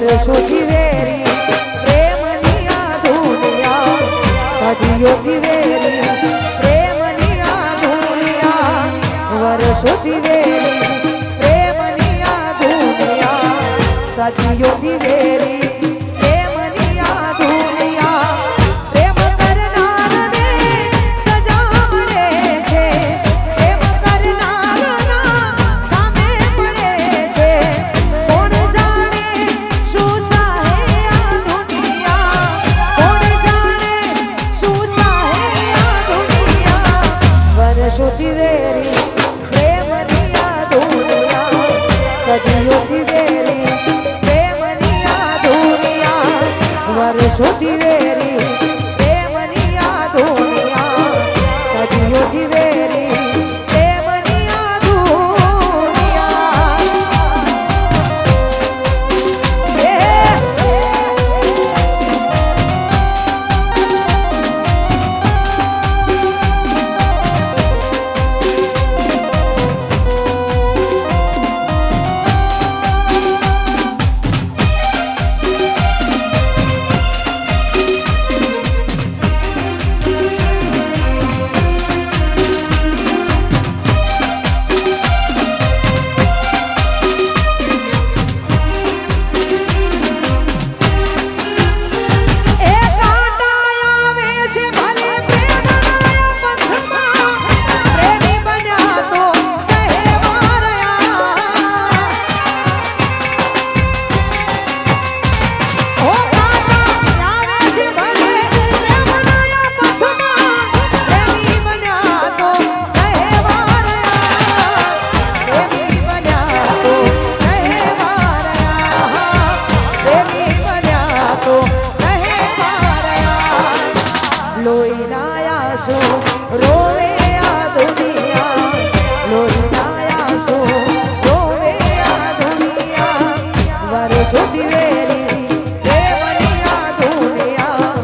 વર્ષોથી વેરી પ્રેમની આ દુનિયા, સદીઓથી વેરી પ્રેમની આ દુનિયા, વર્ષોથી વેરી પ્રેમની આ દુનિયા, સદીઓથી વેરી વર્ષોથી વેરી પ્રેમની આ દુનિયા, સદીઓથી વેરી પ્રેમની આ દુનિયા, વર્ષોથી વેરી પ્રેમની આ દુનિયા, સદીઓથી વેરી પ્રેમની આ દુનિયા. વર્ષોથી વેરી પ્રેમની આ દુનિયા,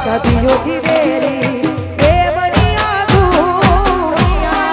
સદીઓથી વેરી પ્રેમની આ દુનિયા.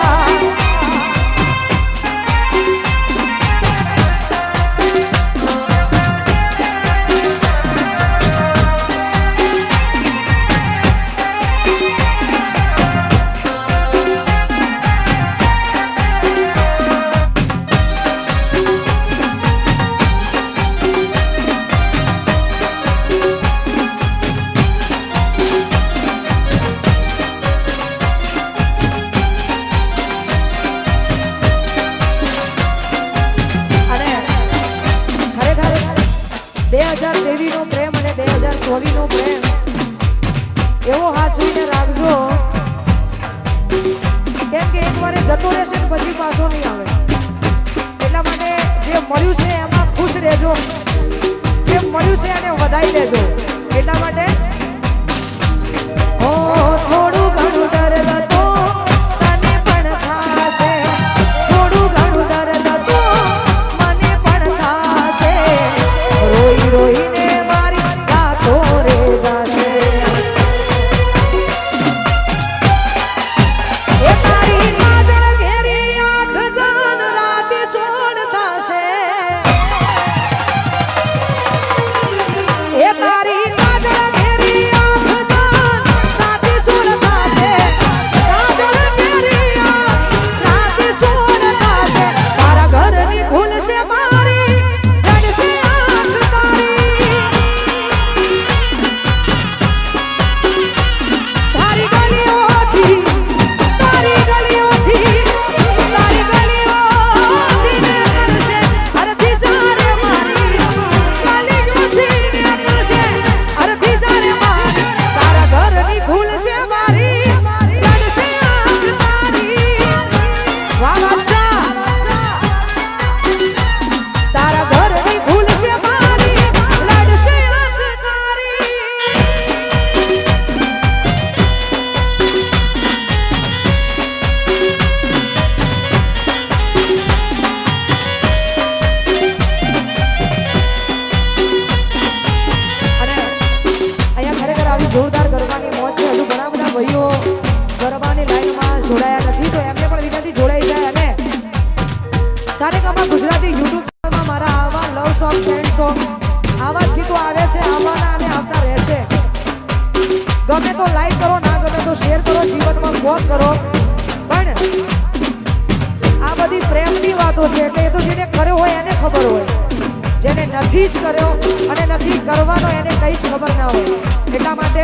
નો પ્રેમ અને 2024 નો પ્રેમ એવો હાચવીને રાખજો, કેમ કે એકવાર જતો રહેશે ને પછી પાછો નહીં આવે. એટલા માટે જે મળ્યું છે એમાં ખુશ રહેજો, જે મળ્યું છે એને વધાઈ દેજો. એટલા માટે થોડું ઘણું દર્દ તો તને પણ થાશે, થોડું ઘણું દર્દ તો મને પણ થાશે, રોઈ રોઈને મારી રાતો રે જાશે. એ તારી નજર ઘેરી આંખ જાન રાતે છોડ થાશે, એ તારી નજર ઘેરી આંખ જાન રાતે છોડ થાશે, નજર ઘેરી આંખ રાતે છોડ થાશે. તારા ઘરની ખુલશે મારી જડશે આંખ તારી, તારી ગલીઓથી તારી ગલીઓથી તારી ગલીઓથી ને કરશે અરથી જારે મારી ગલીઓથી ને કરશે અરથી જારે મારી. તારા ઘરની ખુલશે મારી જડશે આંખ તારી. વાહ બાદશાહ, તારા ઘરની ખુલશે મારી લડશે આંખ તારી. અને અહીંયા ખરેખર આવી જોરદાર ગરબાની મોજ છે. હજુ ઘણા બધા ભાઈઓ ગરબાની લાઈનમાં જોડાયા નથી, તો એમને પણ વિનંતી જોડાઈ જાય. અને સારેગામા ગુજરાતી યુટ્યુબ ચેનલમાં મારા આવા લવ સોંગ, સેન્ડ સોંગ, આવા કોક કરો, પણ આ બધી પ્રેમની વાતો છે એટલે એ તો જેને કર્યો હોય એને ખબર હોય, જેને નથી જ કર્યો અને નથી કરવાનો એને કઈ જ ખબર ના હોય. એટલા માટે